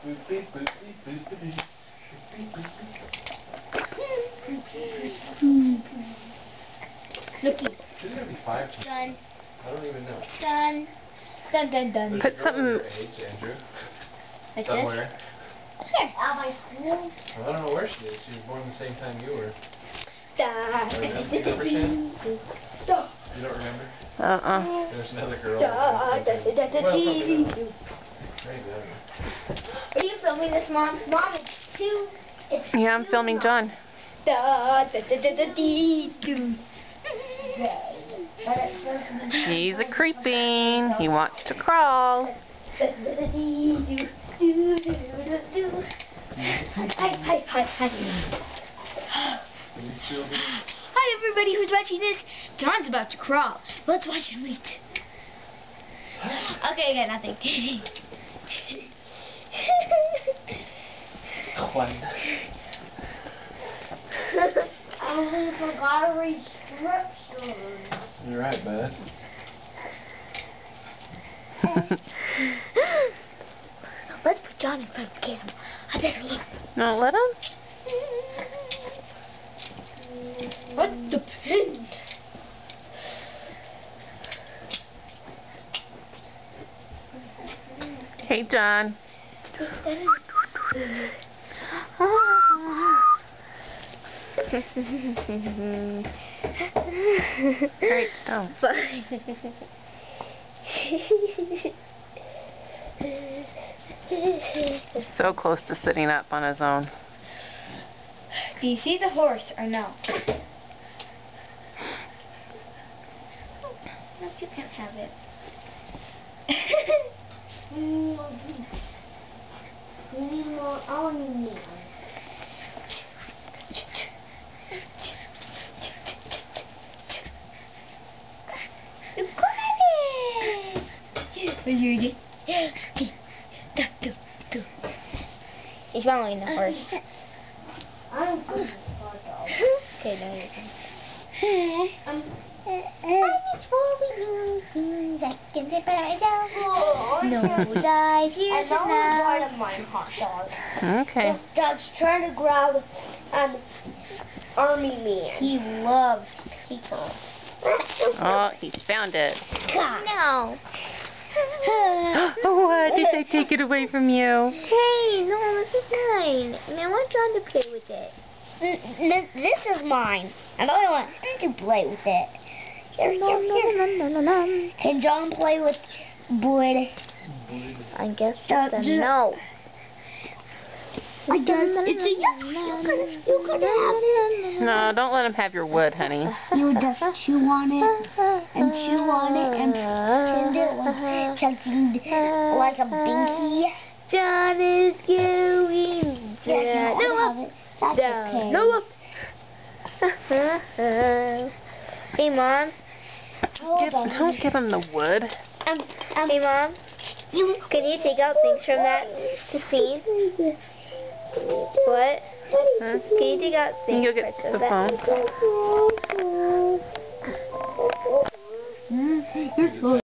Looky. She's gonna be 5. Done. I don't even know. Done. Done, done, done. There's Put a girl something- your age, Andrew. Like Somewhere. this? Sure. At my school. Well, I don't know where she is. She was born the same time you were. Da. You remember, Shan? You don't remember? There's another girl. Da. Well, probably not. Maybe, Are you filming this, Mom? Mom, it's too. Yeah, I'm filming John. Da da da da da dee doo. He's a creeping. He wants to crawl. Da da da dee doo doo doo doo doo. Hi. Can you still do it? Hi everybody who's watching this. John's about to crawl. Let's watch him wait. Okay, I got nothing. I forgot to read scriptures. You're right, bud. Let's put John in front of the camera. I better look. No, let him. What's the pin? Hey, John. Great stuff. So close to sitting up on his own. Do you see the horse or no? No, you can't have it. We need more army. You got it! He's following the horse. I'm good. Okay, now you're good. I'm following I can sit by myself. No dive here. And now we're part of my hot dog. Okay. Dog's trying to grab an army man. He loves people. Oh, he's found it. No. What? Did they take it away from you? Hey, no, this is mine. And I want John to play with it. This is mine. And I want him to play with it. Here. Can John play with wood? I guess it's a no. I guess it's a yes. You could have it. No, don't let him have your wood, honey. You just chew on it and chew on it and send it like a binky. John is going down. No up. That's okay. No up. Hey, Mom. Don't give him the wood. Hey, Mom. Can you take out things from that to feed? What? Huh? Can you take out things? You can go get the phone.